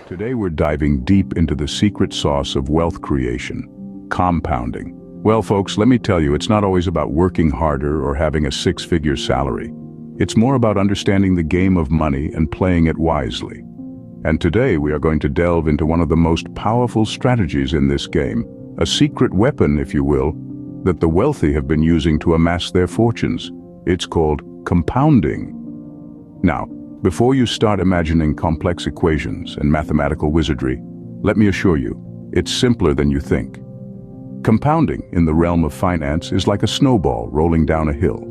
Today we're diving deep into the secret sauce of wealth creation, compounding. Well, folks, let me tell you, it's not always about working harder or having a six-figure salary. It's more about understanding the game of money and playing it wisely. And today we are going to delve into one of the most powerful strategies in this game, a secret weapon, if you will, that the wealthy have been using to amass their fortunes. It's called compounding. Now, before you start imagining complex equations and mathematical wizardry, let me assure you, it's simpler than you think. Compounding in the realm of finance is like a snowball rolling down a hill.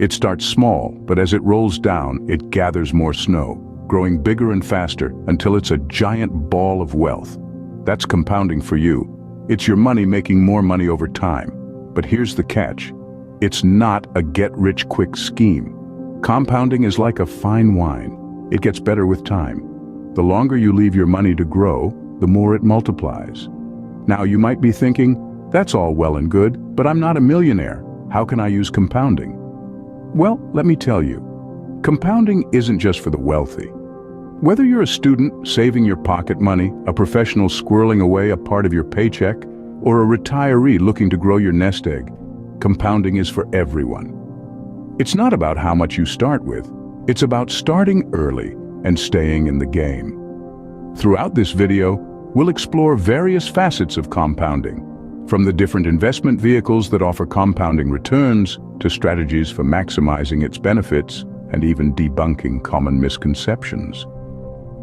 It starts small, but as it rolls down, it gathers more snow, growing bigger and faster until it's a giant ball of wealth. That's compounding for you. It's your money making more money over time. But here's the catch. It's not a get-rich-quick scheme. Compounding is like a fine wine. It gets better with time. The longer you leave your money to grow, the more it multiplies. Now you might be thinking, that's all well and good, but I'm not a millionaire. How can I use compounding? Well, let me tell you. Compounding isn't just for the wealthy. Whether you're a student saving your pocket money, a professional squirreling away a part of your paycheck, or a retiree looking to grow your nest egg, compounding is for everyone. It's not about how much you start with, it's about starting early and staying in the game. Throughout this video, we'll explore various facets of compounding, from the different investment vehicles that offer compounding returns to strategies for maximizing its benefits and even debunking common misconceptions.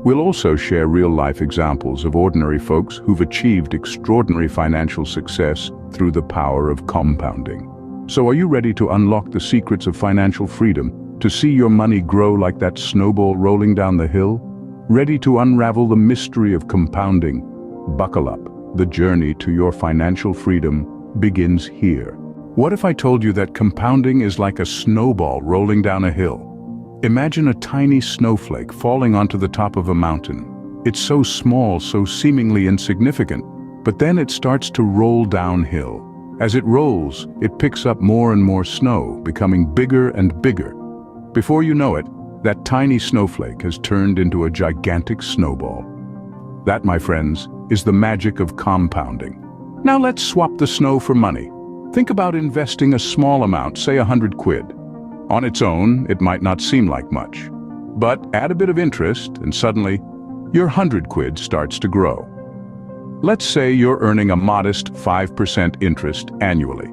We'll also share real-life examples of ordinary folks who've achieved extraordinary financial success through the power of compounding. So are you ready to unlock the secrets of financial freedom, to see your money grow like that snowball rolling down the hill? Ready to unravel the mystery of compounding? Buckle up. The journey to your financial freedom begins here. What if I told you that compounding is like a snowball rolling down a hill? Imagine a tiny snowflake falling onto the top of a mountain. It's so small, so seemingly insignificant, but then it starts to roll downhill. As it rolls, it picks up more and more snow, becoming bigger and bigger. Before you know it, that tiny snowflake has turned into a gigantic snowball. That, my friends, is the magic of compounding. Now let's swap the snow for money. Think about investing a small amount, say 100 quid. On its own, it might not seem like much. But add a bit of interest and suddenly, your 100 quid starts to grow. Let's say you're earning a modest 5% interest annually.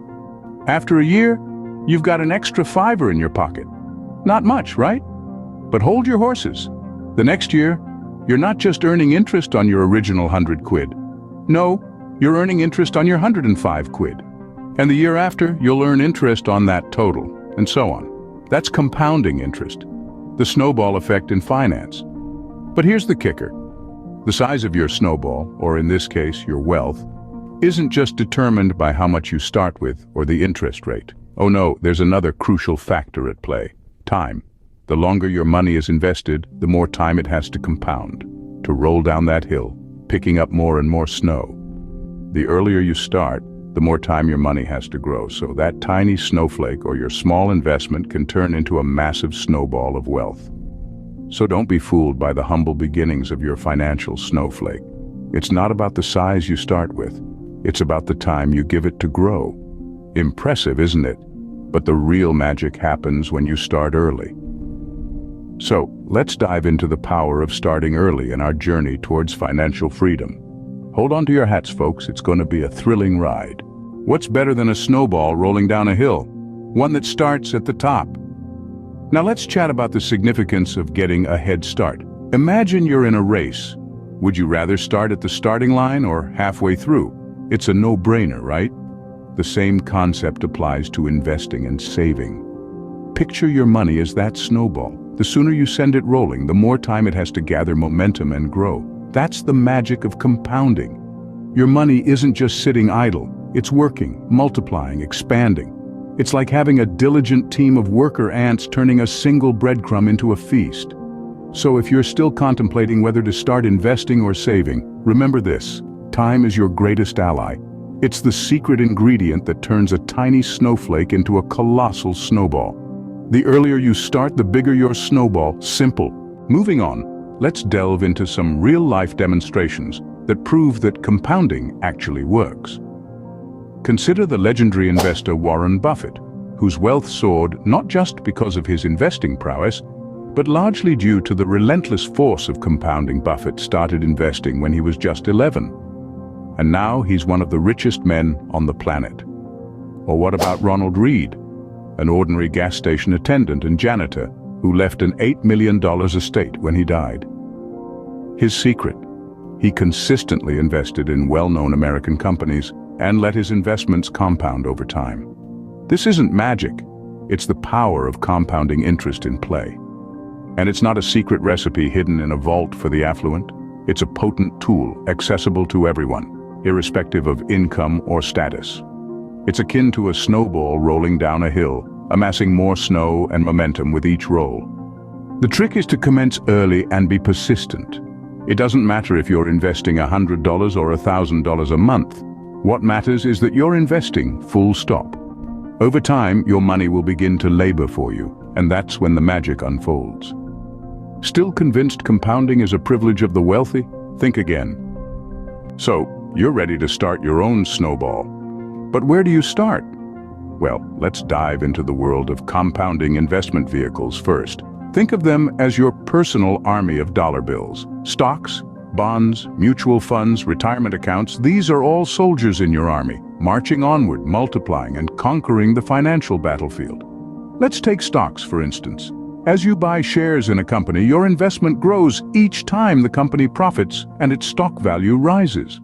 After a year, you've got an extra fiver in your pocket. Not much, right? But hold your horses. The next year, you're not just earning interest on your original 100 quid. No, you're earning interest on your 105 quid. And the year after, you'll earn interest on that total, and so on. That's compounding interest, the snowball effect in finance. But here's the kicker. The size of your snowball, or in this case, your wealth, isn't just determined by how much you start with or the interest rate. Oh no, there's another crucial factor at play: time. The longer your money is invested, the more time it has to compound, to roll down that hill, picking up more and more snow. The earlier you start, the more time your money has to grow, so that tiny snowflake or your small investment can turn into a massive snowball of wealth. So don't be fooled by the humble beginnings of your financial snowflake. It's not about the size you start with. It's about the time you give it to grow. Impressive, isn't it? But the real magic happens when you start early. So, let's dive into the power of starting early in our journey towards financial freedom. Hold on to your hats, folks. It's going to be a thrilling ride. What's better than a snowball rolling down a hill? One that starts at the top. Now let's chat about the significance of getting a head start. Imagine you're in a race. Would you rather start at the starting line or halfway through? It's a no-brainer, right? The same concept applies to investing and saving. Picture your money as that snowball. The sooner you send it rolling, the more time it has to gather momentum and grow. That's the magic of compounding. Your money isn't just sitting idle. It's working, multiplying, expanding. It's like having a diligent team of worker ants turning a single breadcrumb into a feast. So if you're still contemplating whether to start investing or saving, remember this: time is your greatest ally. It's the secret ingredient that turns a tiny snowflake into a colossal snowball. The earlier you start, the bigger your snowball. Simple. Moving on, let's delve into some real-life demonstrations that prove that compounding actually works. Consider the legendary investor Warren Buffett, whose wealth soared not just because of his investing prowess, but largely due to the relentless force of compounding. Buffett started investing when he was just 11, and now he's one of the richest men on the planet. Or what about Ronald Read, an ordinary gas station attendant and janitor who left an $8 million estate when he died? His secret: he consistently invested in well-known American companies and let his investments compound over time. This isn't magic, it's the power of compounding interest in play. And it's not a secret recipe hidden in a vault for the affluent. It's a potent tool accessible to everyone, irrespective of income or status. It's akin to a snowball rolling down a hill, amassing more snow and momentum with each roll. The trick is to commence early and be persistent. It doesn't matter if you're investing $100 or $1,000 a month. What matters is that you're investing, full stop. Over time, your money will begin to labor for you, and that's when the magic unfolds. Still convinced compounding is a privilege of the wealthy? Think again. So, you're ready to start your own snowball. But where do you start? Well, let's dive into the world of compounding investment vehicles first. Think of them as your personal army of dollar bills. Stocks, bonds, mutual funds, retirement accounts, these are all soldiers in your army, marching onward, multiplying and conquering the financial battlefield. Let's take stocks, for instance. As you buy shares in a company, your investment grows each time the company profits and its stock value rises.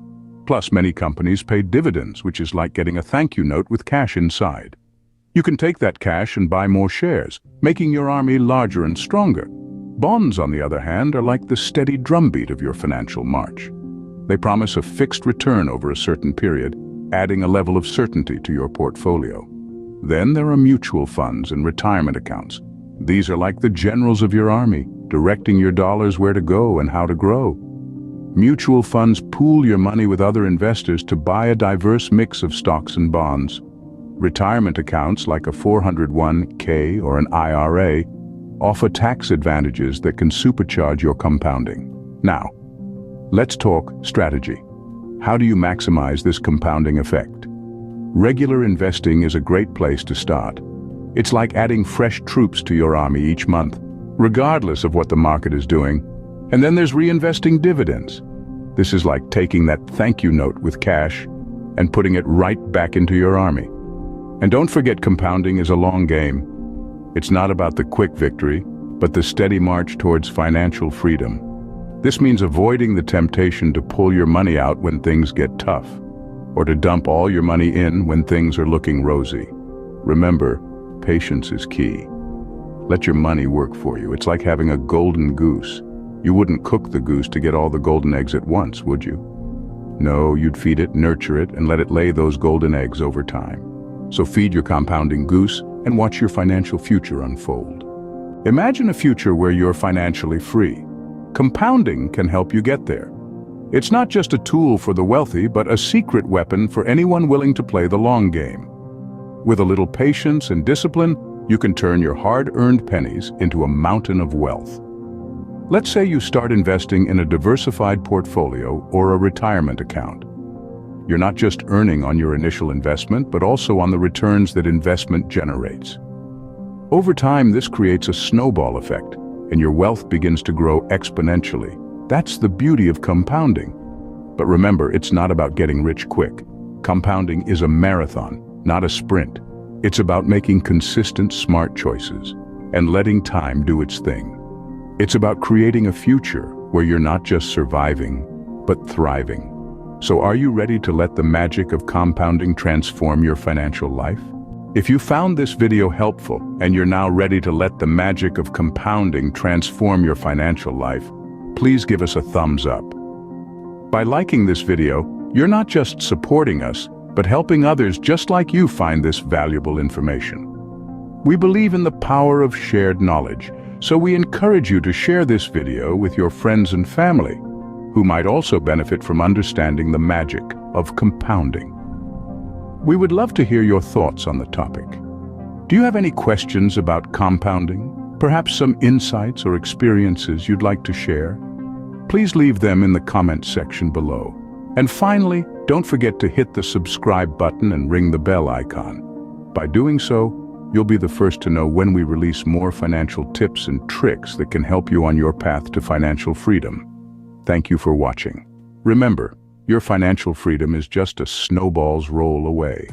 Plus, many companies pay dividends, which is like getting a thank you note with cash inside. You can take that cash and buy more shares, making your army larger and stronger. Bonds, on the other hand, are like the steady drumbeat of your financial march. They promise a fixed return over a certain period, adding a level of certainty to your portfolio. Then there are mutual funds and retirement accounts. These are like the generals of your army, directing your dollars where to go and how to grow. Mutual funds pool your money with other investors to buy a diverse mix of stocks and bonds. Retirement accounts like a 401k or an IRA offer tax advantages that can supercharge your compounding. Now, let's talk strategy. How do you maximize this compounding effect? Regular investing is a great place to start. It's like adding fresh troops to your army each month, regardless of what the market is doing. And then there's reinvesting dividends. This is like taking that thank you note with cash and putting it right back into your army. And don't forget, compounding is a long game. It's not about the quick victory, but the steady march towards financial freedom. This means avoiding the temptation to pull your money out when things get tough, or to dump all your money in when things are looking rosy. Remember, patience is key. Let your money work for you. It's like having a golden goose. You wouldn't cook the goose to get all the golden eggs at once, would you? No, you'd feed it, nurture it, and let it lay those golden eggs over time. So feed your compounding goose and watch your financial future unfold. Imagine a future where you're financially free. Compounding can help you get there. It's not just a tool for the wealthy, but a secret weapon for anyone willing to play the long game. With a little patience and discipline, you can turn your hard-earned pennies into a mountain of wealth. Let's say you start investing in a diversified portfolio or a retirement account. You're not just earning on your initial investment, but also on the returns that investment generates. Over time, this creates a snowball effect, and your wealth begins to grow exponentially. That's the beauty of compounding. But remember, it's not about getting rich quick. Compounding is a marathon, not a sprint. It's about making consistent, smart choices and letting time do its thing. It's about creating a future where you're not just surviving, but thriving. So are you ready to let the magic of compounding transform your financial life? If you found this video helpful and you're now ready to let the magic of compounding transform your financial life, please give us a thumbs up. By liking this video, you're not just supporting us, but helping others just like you find this valuable information. We believe in the power of shared knowledge, so we encourage you to share this video with your friends and family, who might also benefit from understanding the magic of compounding. We would love to hear your thoughts on the topic. Do you have any questions about compounding? Perhaps some insights or experiences you'd like to share? Please leave them in the comment section below. And finally, don't forget to hit the subscribe button and ring the bell icon. By doing so, you'll be the first to know when we release more financial tips and tricks that can help you on your path to financial freedom. Thank you for watching. Remember, your financial freedom is just a snowball's roll away.